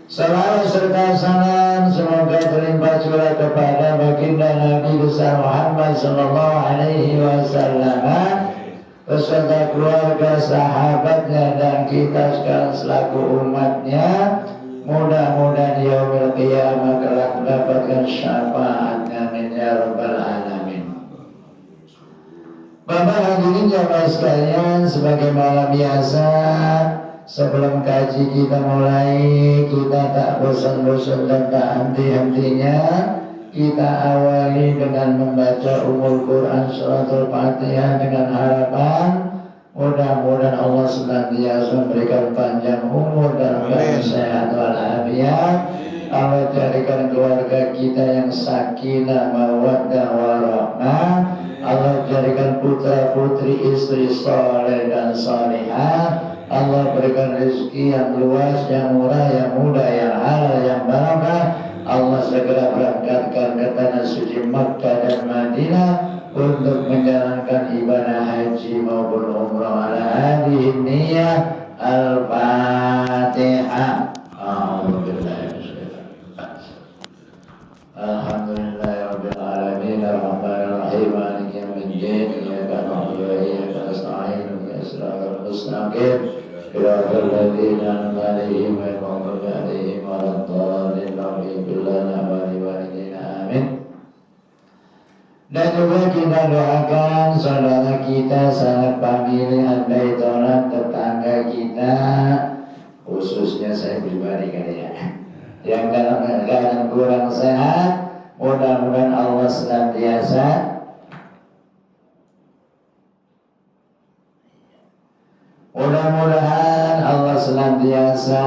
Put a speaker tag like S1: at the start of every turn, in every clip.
S1: Salawat serta salam semoga terlimpah curah kepada baginda Nabi besar Muhammad sallallahu alaihi wasallam beserta keluarga, sahabatnya dan kita sekalian selaku umatnya. Mudah-mudahan yaumil qiyamah kelak mendapatkan syafaatnya min ya rabbal alamin. Bapak hadirin jamaah sekalian, sebagaimana biasa sebelum kaji kita mulai, kita tak bosan-bosan dan tak henti-hentinya kita awali dengan membaca Ummul Quran Suratul Fatihah dengan harapan mudah-mudahan Allah senantiasa memberikan panjang umur dan sehat walafiat. Allah jadikan keluarga kita yang sakinah mawaddah warahmah. Allah jadikan putra putri istri saleh dan salihah. Allah berikan rezeki yang luas, yang murah, yang mudah, yang halal, yang barakah. Allah segera berangkatkan ke tanah suci Makkah dan Madinah untuk menjalankan ibadah haji maupun umrah ala hadhihi niyyah. Al-Fatihah. Alhamdulillahirabbil alamin arrahmanir rahim maliki yaumiddin iyyaka na'budu wa iyyaka nasta'in ihdinas siratal mustaqim siratal ladzina an'amta 'alaihim ghairil maghdubi 'alaihim waladdallin amin. Dan juga kita doakan saudara kita, sanak pemilihan baitolan tetangga kita, khususnya saya pribadi kali ya, yang dalam keadaan kurang sehat. Mudah-mudahan Allah senantiasa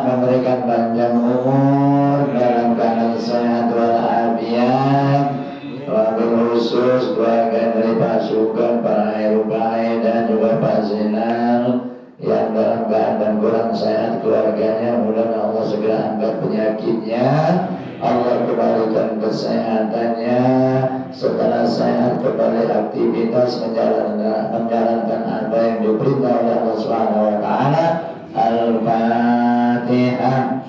S1: memberikan panjang umur dalam keadaan sehat walafiat. Wabil khusus doakan dari Pak Sugeng, Pak Herubai dan juga Pak Zinal yang dalam keadaan kurang sehat keluarganya. Mudah-mudahan Allah segera angkat penyakitnya, Allah kembalikan kesehatannya, setelah sehat kembali aktivitas menjalankan apa yang diperintah oleh Allah Subhanahu wa taala. Al-Fatihah.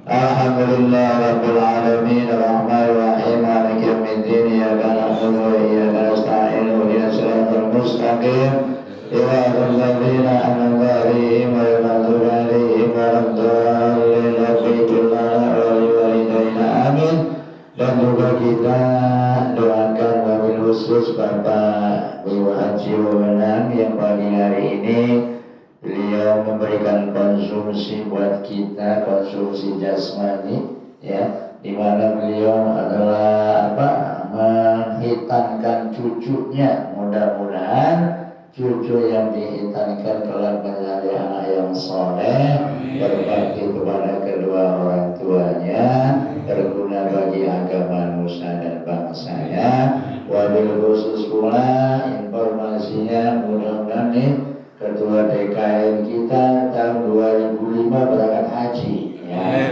S1: Alhamdulillah rabbil alamin arrahmanir rahim maliki yaumiddin iyyaka na'budu wa iyyaka nasta'in ihdinas siratal mustaqim siratal ladzina an'amta 'alaihim ghairil maghdubi 'alaihim waladdallin amin. Dan juga kita doakan wabil khusus Bapak Ibu Haji Wewenang yang pagi hari ini beliau memberikan konsumsi buat kita, konsumsi jasmani ya, di mana beliau adalah menghitankan cucunya. Mudah-mudahan cucu yang dihitankan kelak menjadi anak yang soleh, berbakti kepada kedua orang tuanya, berguna bagi agama nusa dan bangsanya. Wabil khusus pula informasinya, mudah-mudahan nih Ketua DKM kita tahun 2005 berangkat haji ya.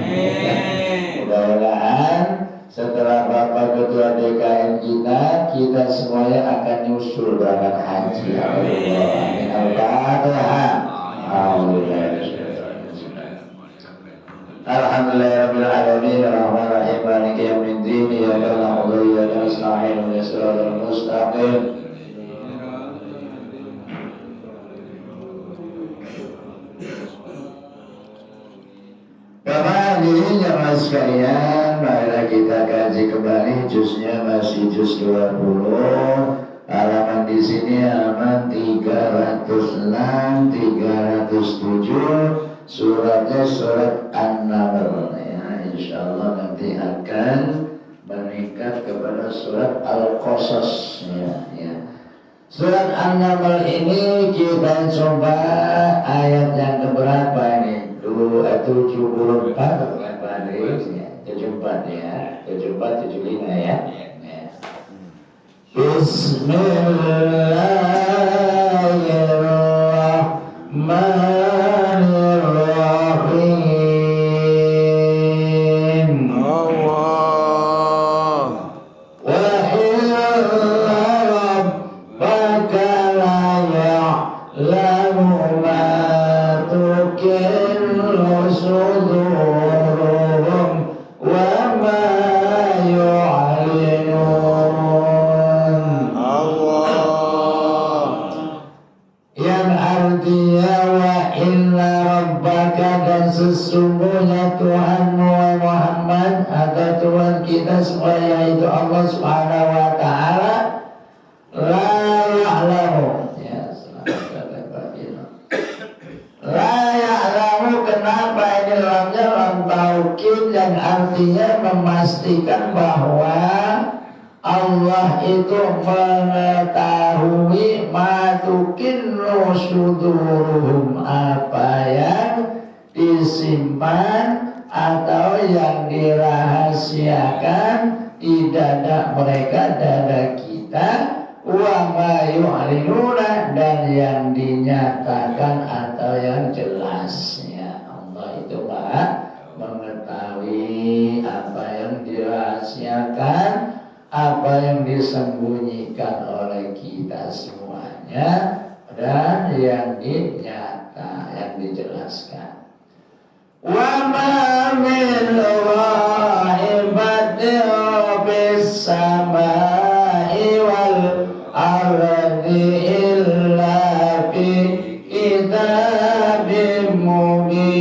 S1: Mudah-mudahan setelah Bapak Ketua DKM kita semuanya akan nyusul berangkat haji. Amin. Al-Fatihah. Alhamdulillahirabbil alamin arrahmanir rahim maliki yaumiddin iyyaka na'budu wa iyyaka nasta'in ihdinas siratal mustaqim. Bapak hadirin jamaah sekalian, marilah kita kaji kembali juznya masih juz 20. Halaman di sini halaman 306, 307. Suratnya surat An-Naml ya. Insyaallah nanti akan meningkat kepada surat Al-Qasas ya. Surat An-Naml ini kita coba ayat yang keberapa ini? 74 berapa hadisnya? 74 ya, 74, 75 ya. Bismillahirrahmanirrahim. Allah. Wa inna rabbaka la ya'lamu ma yang artinya wa inna rabbaka, dan sesungguhnya Tuhanmu Muhammad atau Tuhan kita semua yaitu Allah Subhanahu wa taala la ya'lamu, ya selamat Pak Bino, la ya'lamu, kenapa ini lamnya lam taukid yang artinya memastikan bahwa Allah itu mengetahui matukinnu suduruhum, apa yang disimpan atau yang dirahasiakan di dada mereka, dada kita, wa ma yu'linuna, dan yang dinyatakan atau yang jelasnya. Allah itu Maha mengetahui apa yang dirahasiakan, apa yang disembunyikan oleh kita semuanya, dan yang dinyata, yang dijelaskan. Wa ma min ghaibatin fis samai wal ardi illa fi kitabim mubin.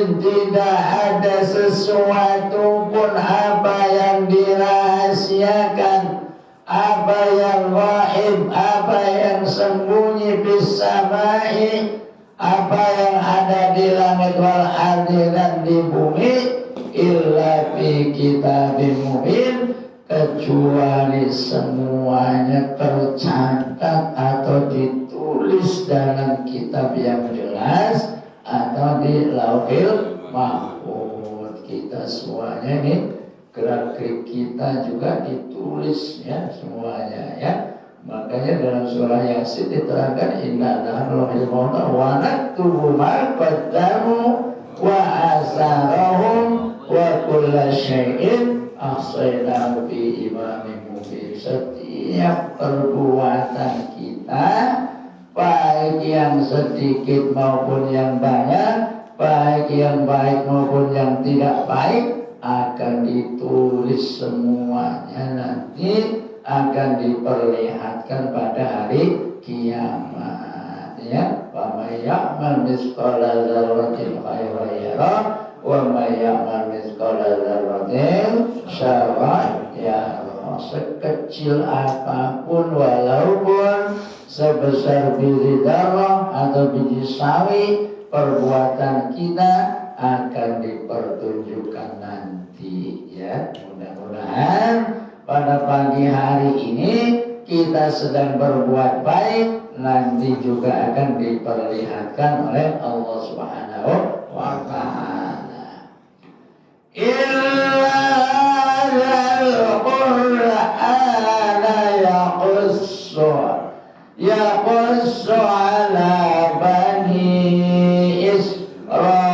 S1: Tidak ada sesuatu pun apa yang dirahasiakan, apa yang gaib, apa yang sembunyi bisamai, apa yang ada di langit wal ardi dan di bumi, illa fi kitabim mubin, kecuali semuanya tercatat atau ditulis dalam kitab yang jelas atau di Lauhil Mahfuz. Kita semuanya ini, gerak-gerik kita juga ditulis ya semuanya ya. Makanya dalam surah Yasin diterangkan inna nahnu nuhyil mauta wa naktubu ma qaddamu wa asarahum wa kulla syai'in ahsaynahu fi imamin mubin. Setiap perbuatan kita, baik yang sedikit maupun yang banyak, baik yang baik maupun yang tidak baik, akan ditulis semuanya, nanti akan diperlihatkan pada hari kiamat ya. Wa may ya'mal mithqala dzarratin khairan yarah wa may ya'mal mithqala dzarratin syarran yarah. Sekecil apapun, walaupun sebesar biji darah atau biji sawi, perbuatan kita akan dipertunjukkan nanti ya. Mudah-mudahan pada pagi hari ini kita sedang berbuat baik, nanti juga akan diperlihatkan oleh Allah Subhanahu wa ta'ala. Illa al-Qur'ana yaqussu ala bani Israil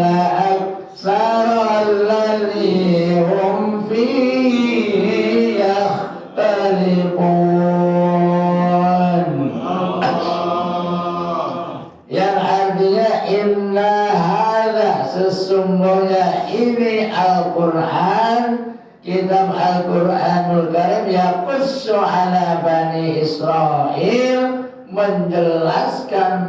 S1: aktsara alladzi hum fihi yakhtalifun. Yang artinya inna hadza, sesungguhnya ini Al-Quran, kitab Al-Quranul Karim, yaqussu ala bani Israil, menjelaskan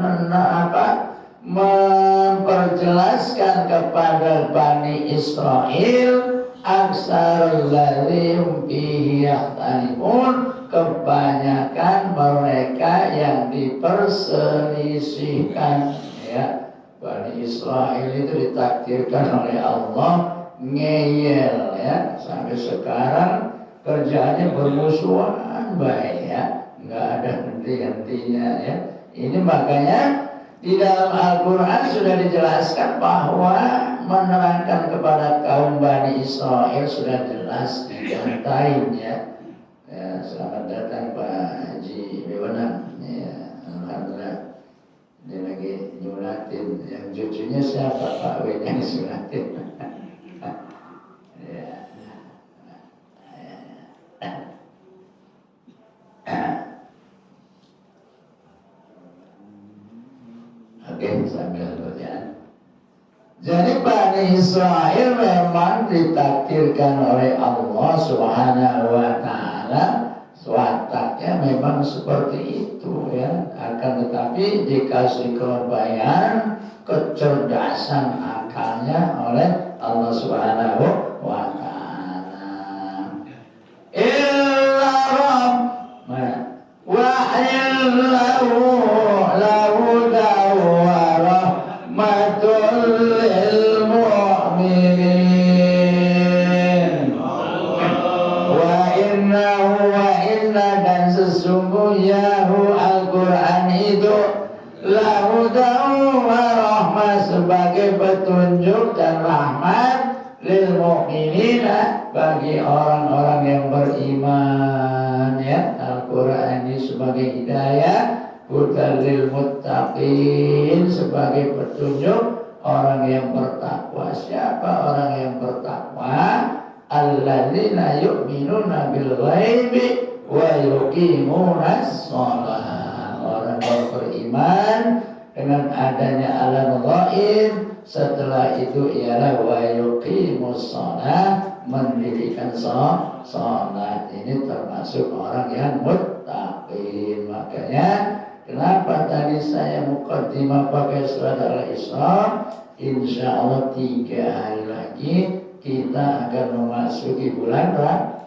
S1: memperjelaskan kepada Bani Israil aksarul ladzim bihi yakhtalifun, kebanyakan mereka yang diperselisihkan ya. Bani Israil itu ditakdirkan oleh Allah ngeyel ya, sampai sekarang kerjaannya bermusuhan baik ya, nggak ada henti-hentinya ya. Ini makanya di dalam Al-Quran sudah dijelaskan bahwa menerangkan kepada kaum Bani Israil sudah jelas diantain ya. Ya, selamat datang Pak Haji Bewenang ya, alhamdulillah. Dia lagi nyulatin, yang cucunya siapa Pak W yang nyulatin. Ya. Oke, sambil bacaan. Jadi Bani Israel memang ditakdirkan oleh Allah Subhanahu wa Ta'ala, wataknya memang seperti itu ya. Akan tetapi dikasih kelebihan kecerdasan akalnya oleh Allah Subhanahu wa Ta'ala. Illa Rabb wa illahu lahu rahmatul lil mu'minin wa inna dan sesungguhnya Al-Quran itu lahu wa rahmah sebagai petunjuk dan rahmat lil mu'minina bagi orang-orang yang beriman ya. Al-Quran ini sebagai hidayah, hudal lil muttaqin sebagai petunjuk orang yang bertakwa. Siapa orang yang bertakwa? Alladzina yu'minuna bil ghaibi wa yuqimunas shalah. Orang yang beriman dengan adanya alam ghaib, setelah itu ialah wa yuqimus shalah, mendirikan salat. Ini termasuk orang yang muttaqin. Makanya kenapa tadi saya muqaddimah pakai surat Al-Isra? Insyaallah 3 hari lagi kita akan memasuki bulan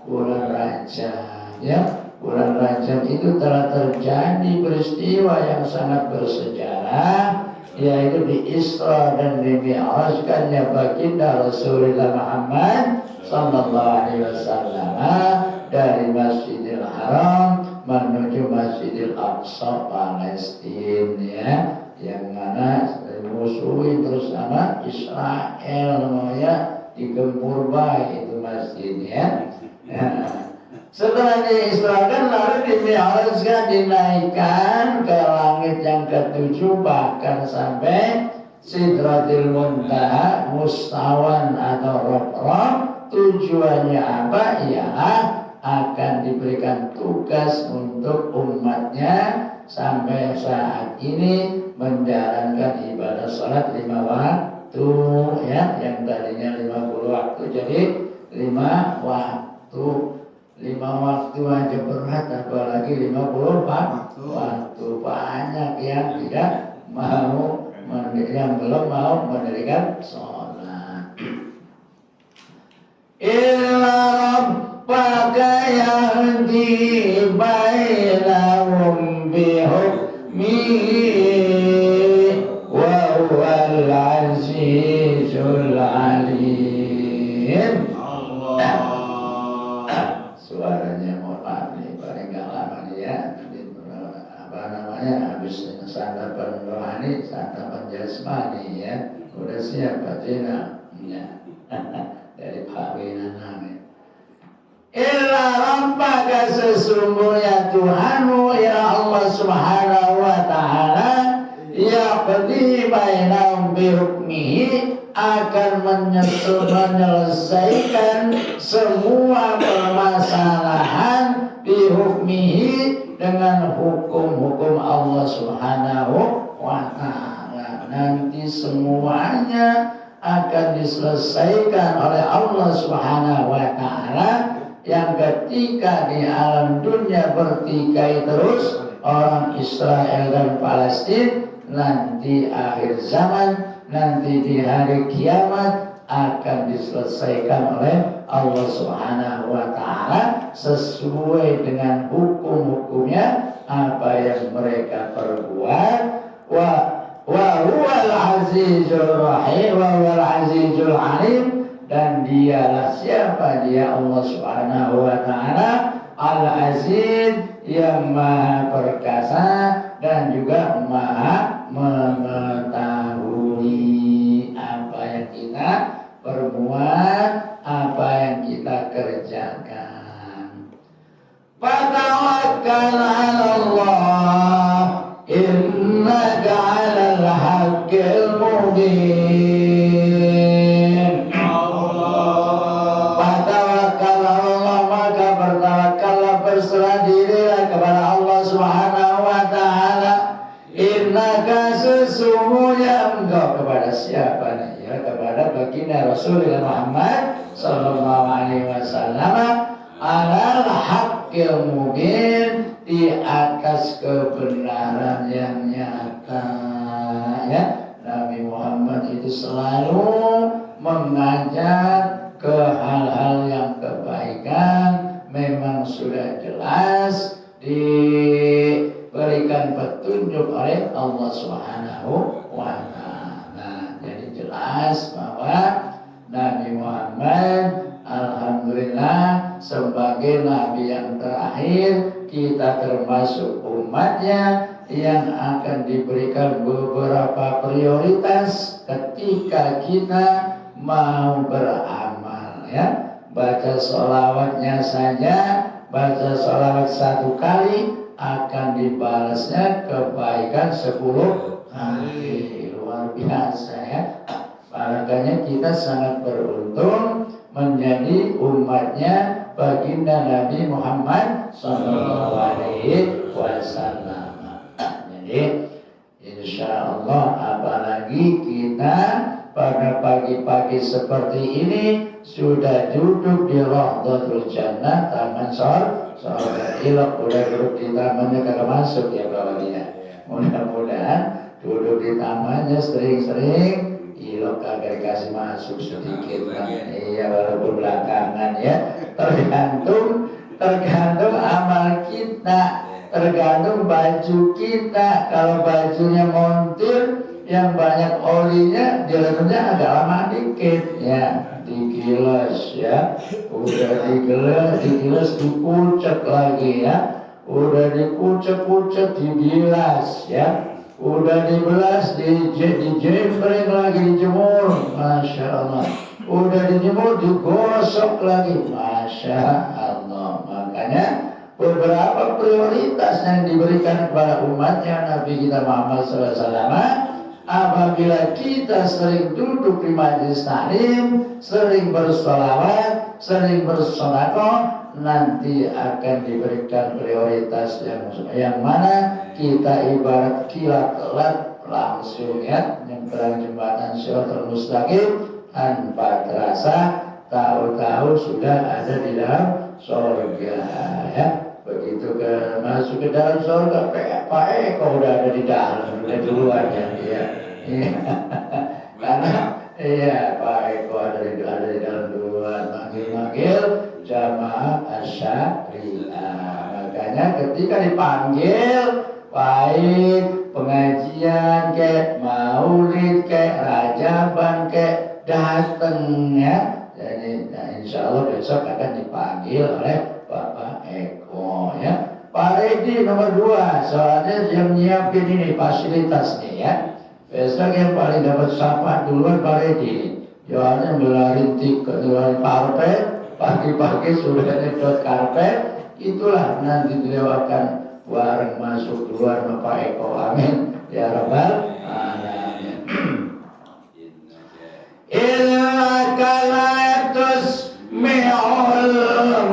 S1: Rajab ya. Bulan Rajab itu telah terjadi peristiwa yang sangat bersejarah, yaitu di Isra dan di Mi'rajkannya baginda Rasulullah Muhammad sallallahu alaihi wasallam dari Masjidil Haram menuju Masjidil Aqsa Palestina ya, yang mana dimusuhi bersama Israel ya, digempur baik itu masjidnya ya. Setelah diisrakan lalu dimi'rajkan, dinaikkan ke langit yang ke-7 bahkan sampai Sidratil Muntaha, mustawan atau rob-rob. Tujuannya apa? Ialah akan diberikan tugas untuk umatnya sampai saat ini menjalankan ibadah salat 5 waktu ya, yang tadinya 50 waktu jadi 5 waktu. 5 waktu aja berat, apalagi 50 waktu. Banyak yang tidak mau, yang belum mau mendirikan sholat. Illa rabbaka yahdi bainahum bihukmihi wa huwal azizul alim. Suaranya mohon maaf nih, paling gak lama nih ya. Habis santapan rohani, santapan jasmani ya. Udah siap Pak Jena ya. Dari kawinan namin. Illa rabbaka sesungguhnya Tuhanmu ya Allah Subhanahu wa Ta'ala yaqdi bainahum bihukmihi, akan menyelesaikan semua permasalahan bihukmihi dengan hukum-hukum Allah Subhanahu wa Ta'ala. Nanti semuanya akan diselesaikan oleh Allah Subhanahu wa Ta'ala, yang ketika di alam dunia bertikai terus orang Israel dan Palestina, nanti akhir zaman, nanti di hari kiamat akan diselesaikan oleh Allah Subhanahu wa Ta'ala sesuai dengan hukum-hukumnya apa yang mereka perbuat. Wa huwal azizul rahim wa huwal azizul alim, dan dialah siapa? Dia Allah Subhanahu wa Ta'ala Al-Aziz, yang maha perkasa dan juga maha mengetahui apa yang kita perbuat, apa yang kita kerjakan. Fatawakkal 'ala Allah innaka 'alal haqqil mubin. Fatawakkal 'ala Allah, maka bertawakkallah, berserah dirilah kepada Allah Subhanahu wa Ta'ala. Innaka sesungguhnya engkau, kepada siapa nih ya? baginda Rasulullah Muhammad sallallahu alaihi wasallam alal haqqil mubin, di atas kebenaran yang nyata. Ya, Nabi Muhammad itu selalu mengajak ke hal-hal yang kebaikan, memang sudah jelas diberikan petunjuk oleh Allah Subhanahu wa Ta'ala. Jadi jelas bahwa Nabi Muhammad alhamdulillah sebagai Nabi yang terakhir, kita termasuk umatnya yang akan diberikan beberapa prioritas ketika kita mau beramal, ya. Baca sholawatnya saja, baca sholawat 1 kali akan dibalasnya kebaikan 10 kali. Luar biasa, ya. Makanya kita sangat beruntung menjadi umatnya baginda Nabi Muhammad sallallahu alaihi wasallam. Jadi insya Allah, apalagi kita pada pagi-pagi seperti ini sudah duduk di Raudhatul Jannah, taman surga. Ilok udah duduk di tamannya, kagak masuk ya kalau dia. Mudah-mudahan duduk di tamannya sering-sering, ilok kagak dikasih masuk sedikit. Iya, walaupun belakangan, ya. Tergantung amal kita, tergantung baju kita. Kalau bajunya montir yang banyak olinya, direbusnya agak lama dikit, ya. Digilas, ya. Udah digilas dikucek lagi, ya. Udah dikucek dibilas, ya. Udah dibelas, dijembreng lagi, dijemur, Masya Allah. Udah dijemur, digosok lagi, Masya Allah. Makanya beberapa prioritas yang diberikan kepada umatnya Nabi kita Muhammad SAW. Apabila kita sering duduk di majelis taklim, sering bersolawat, sering bersedekah, nanti akan diberikan prioritas yang mana kita ibarat kilat langsung, ya, nyebrang jembatan Shiratal Mustaqim tanpa terasa, tahu-tahu sudah ada di dalam surga, ya. Begitu masuk ke dalam surga, Pak Eko udah ada di dalam, udah duluan, ya. Karena Pak Eko ada di dalam duluan, manggil jamaah asyariah. Makanya ketika dipanggil, baik pengajian ke maulid ke rajaban ke, datang, ya. Jadi insya Allah besok akan dipanggil oleh Bapak Eko, ya. Pak Redi nomor 2, soalnya yang nyiapin ini fasilitas nih, ya. Besok yang paling dapat syafaat duluan Pak Redi. Soalnya ngelarin karpet, pagi-pagi sudah nyedot karpet, itulah nanti dilewatkan bareng masuk keluar Bapak Eko. Amin ya rabbal alamin. Innaka la tusmi'ul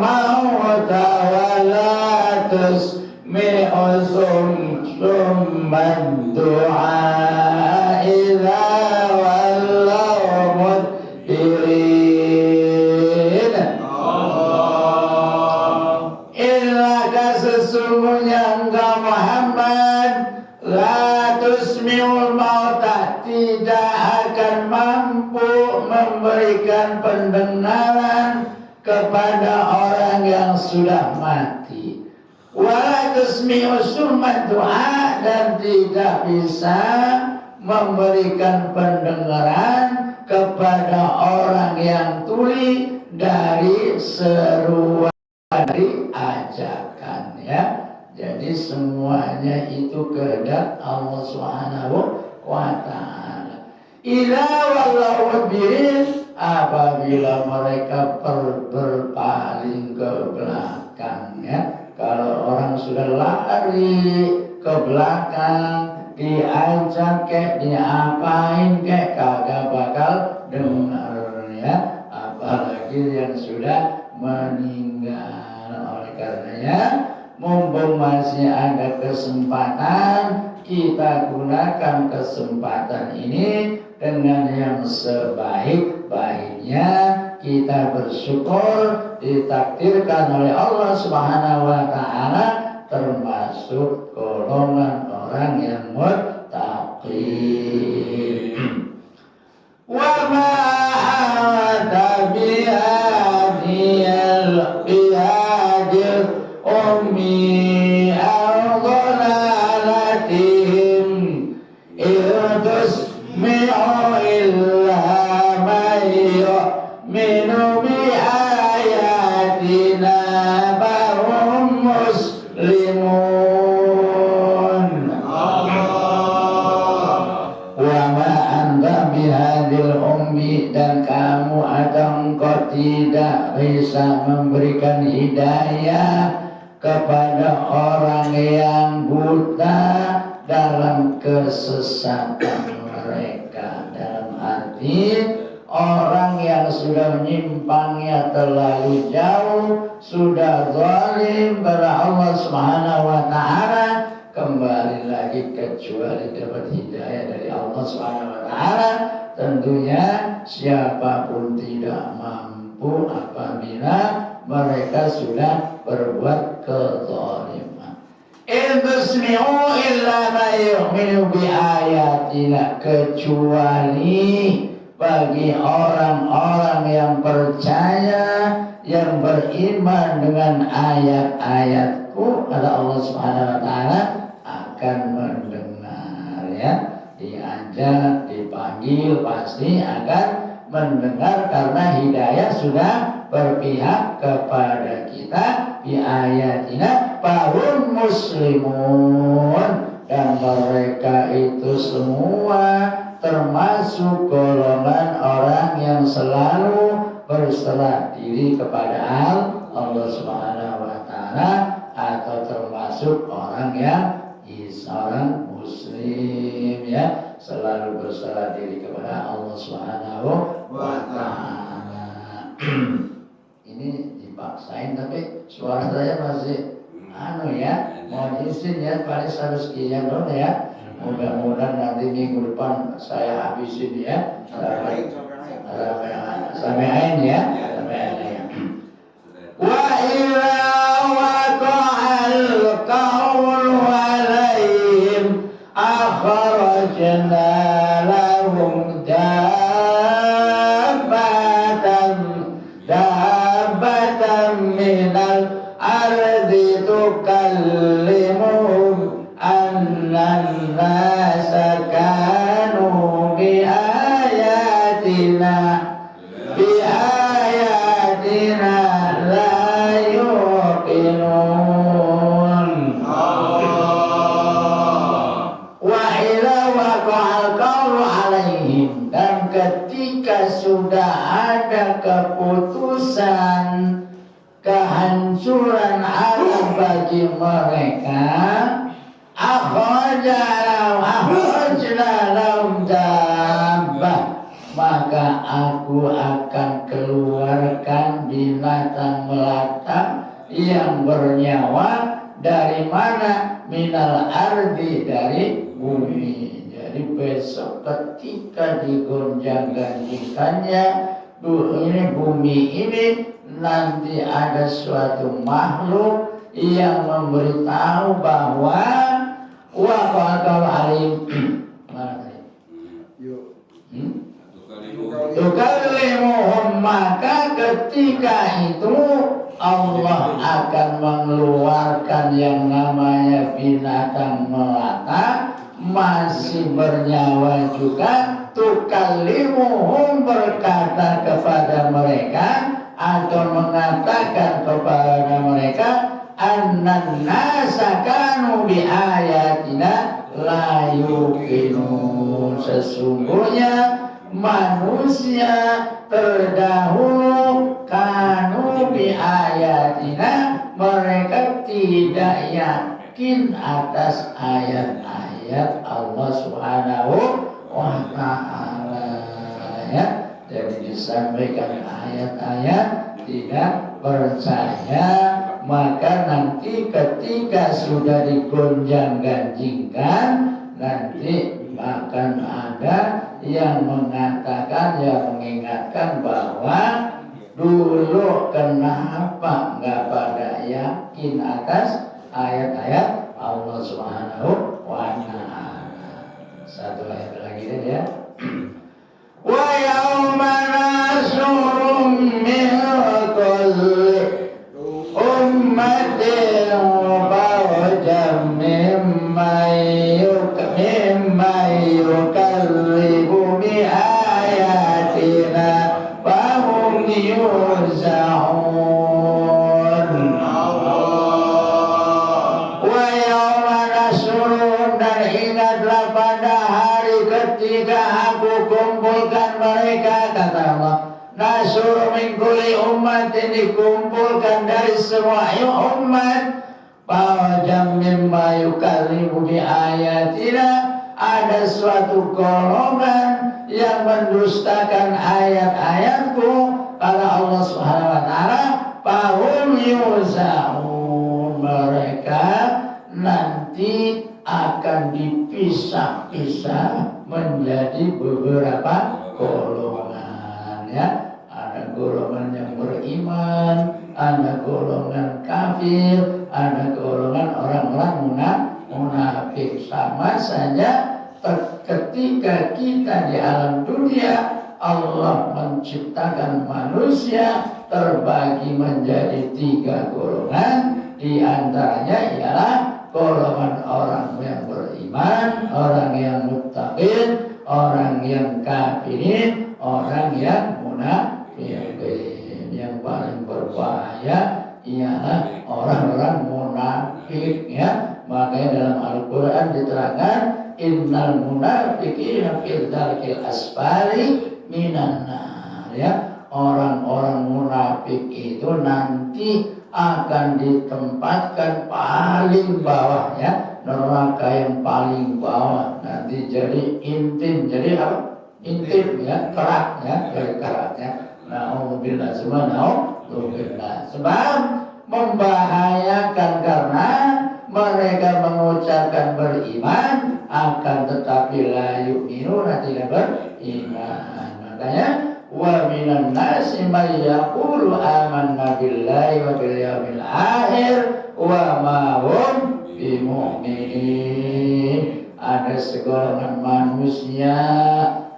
S1: mauta wa la tusmi'u summan du'a idza wallaw mudbirin. Innaka, sesungguhnya engkau Muhammad, la tusmi'ul mauta, tidak akan mampu memberikan pendengaran kepada orang yang sudah mati. Wa tusmi'u summa du'a, dan tidak bisa memberikan pendengaran kepada orang yang tuli dari seruan, dari ajakan, ya. Jadi semuanya itu kehendak Allah Subhanahu wa Ta'ala. Ila wallahu mudbirin, apabila mereka berpaling ke belakang, ya. Kalau orang sudah lari ke belakang, diajak kek, diapain kek, kagak bakal dengar, ya. Apalagi yang sudah meninggal. Oleh karenanya mumpung masih ada kesempatan, kita gunakan kesempatan ini dengan yang sebaik-baiknya. Kita bersyukur ditakdirkan oleh Allah Subhanahu wa taala termasuk golongan orang yang muttaqin. Wa ma anta bihadil ummi ardalatim irtusmi'u illa man yu'minu bi ayatina bahum muslimun. Wa ma anta bihadil ummi, dan kamu atau engkau tidak bisa memberikan hidayah kepada orang yang buta dalam kesesatan mereka. Dalam arti orang yang sudah menyimpangnya terlalu jauh, sudah zalim pada Allah Subhanahu wa taala, kembali lagi kecuali dapat hidayah dari Allah Subhanahu wa taala. Tentunya siapapun tidak mampu apabila mereka sudah berbuat kezaliman. In tusmi'u illa ma yu'minu bi ayatina, kecuali bagi orang-orang yang percaya, yang beriman dengan ayat-ayatku, kata Allah Subhanahu wa taala, akan mendengar, ya. Diajak, dipanggil, pasti akan mendengar karena hidayah sudah berpihak kepada kita. Di ayatina bahum muslimun, dan mereka itu semua termasuk golongan orang yang selalu berserah diri kepada Allah Subhanahu wa taala, atau termasuk orang yang seorang muslim, ya, selalu berserah diri kepada Allah Subhanahu wa taala. Ini dipaksain tapi suara saya masih ya, mohon izin ya, paling 100 sekian dulu ya. Mudah-mudahan nanti minggu depan saya habisin ya. Sampai ain ya. Wa ila waqa'al qawlu alaihim akhrajna lahum dabbatan minal ardi tukallimuhum annan nasa kanu bi ayatina la yuqinun. Wa ila waqa'al qawlu alaihim, dan ketika sudah ada keputusan kehancuran alam bagi mereka, akhrajna lahum dabbah, maka aku akan keluarkan binatang melata yang bernyawa dari mana? Minal ardi, dari bumi. Jadi besok ketika digonjang-ganjingkannya ini bumi ini, nanti ada suatu makhluk yang memberitahu bahwa waqa'al alim mana tadi? Tukallimuhum, maka ketika itu Allah akan mengeluarkan yang namanya binatang melata, masih bernyawa juga. Tukallimuhum, berkata kepada mereka atau mengatakan kepada mereka, annan nasa kanu bi ayatina la yuqinun, sesungguhnya manusia terdahulu kanu bi ayatina, mereka tidak yakin atas ayat-ayat Allah Subhanahu wa ta'ala, ya. Jadi disampaikan ayat-ayat, tidak percaya maka nanti ketika sudah digonjang-ganjingkan, nanti akan ada yang mengatakan, yang mengingatkan bahwa dulu kenapa nggak pada yakin atas ayat-ayat Allah Subhanahu wa Ta'ala. Satu ayat lagi ya. Wa yauma nasrum min kulli ummatin fawjan mimman yukallibu bi ayatina fahum yuzaun. Wa yauma nasrum, dan ingatlah pada hari ketika aku kumpulkan mereka, kata Allah, nasur min kulli ummatin, dikumpulkan dari semua umat, fawjam mimma yukallibu bi ayatina, ada suatu golongan yang mendustakan ayat-ayatku, kata Allah Subhanahu wa Ta'ala, fahum yuzaun, mereka nanti akan dipisah-pisah menjadi beberapa golongan ya. Ada golongan yang beriman, ada golongan kafir, ada golongan orang-orang munafik. Sama saja ketika kita di alam dunia, Allah menciptakan manusia terbagi menjadi 3 golongan. Di antaranya ialah golongan orang yang beriman, orang yang muttaqin, orang yang kafirin, orang yang munafikin. Yang paling berbahaya ialah orang-orang munafik ya. Makanya dalam Al-Quran diterangkan, innal munafiqina fil darkil asfali minan nar ya. Orang-orang munafik itu nanti akan ditempatkan paling bawah ya, neraka yang paling bawah. Nanti jadi intim, jadi apa? Intim ya, kerak ya, dari kerak ya. Na'udzubillah, semua na'udzubillah. Sebab membahayakan karena mereka mengucapkan beriman, akan tetapi la yu'minuna, tidak beriman. Makanya wa minan nasi may yaqulu amanna billahi wa bil yawmil akhir wa ma hum bimu'minin. Ada segolongan manusia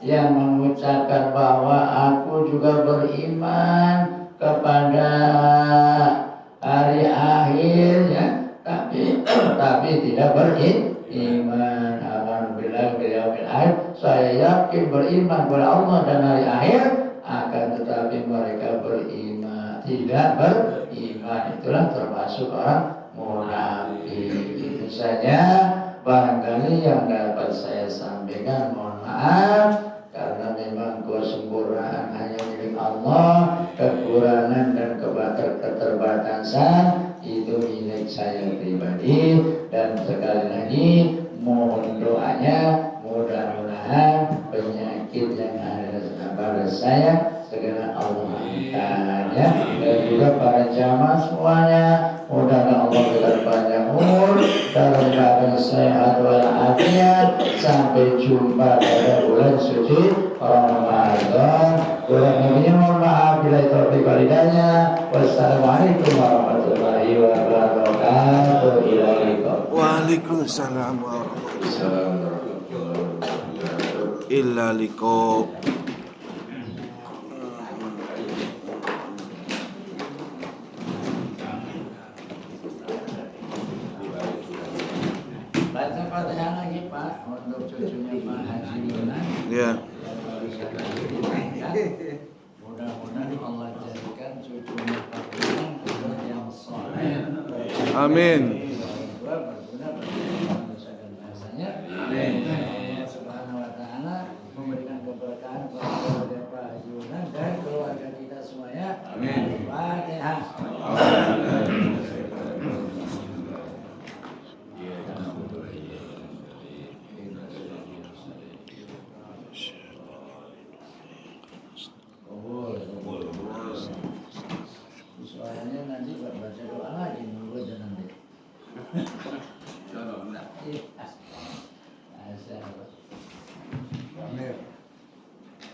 S1: yang mengucapkan bahwa aku juga beriman kepada hari akhir ya, tapi tidak beriman. Alhamdulillah bil yaumil akhir, saya yakin beriman kepada Allah dan hari akhir, akan tetapi mereka beriman tidak beriman. Itulah termasuk orang munafik. Itu saja barangkali yang dapat saya sampaikan. Mohon maaf karena memang kesempurnaan hanya milik Allah, kekurangan dan keterbatasan itu milik saya pribadi. Dan sekali lagi mohon doanya, mudah-mudahan penyakit yang ada pada saya segera Allah angkat ya. Dan juga para jamaah semuanya, mudah-mudahan Allah berikan panjang umur dalam keadaan sehat walafiat sampai jumpa pada bulan suci Ramadan. Kurang lebihnya mohon maaf bila itu walidayah. Wassalamualaikum warahmatullahi wabarakatuh.
S2: Waalaikumsalam warahmatullahi wabarakatuh. Illa liqa.
S1: Baca Fatihah lagi Pak untuk cucunya Pak Haji Yunan.
S2: Ya.
S1: Mudah-mudahan Allah jadikan cucunya Pak Yunan yang soleh.
S2: Amin.
S1: Allah Subhanahu wa Ta'ala memberikan keberkahan kepada Pak Haji Yunan dan keluarga kita semuanya. Amin. Fatihah. Suaranya nanti baca doa lagi.
S3: Dorong enggak.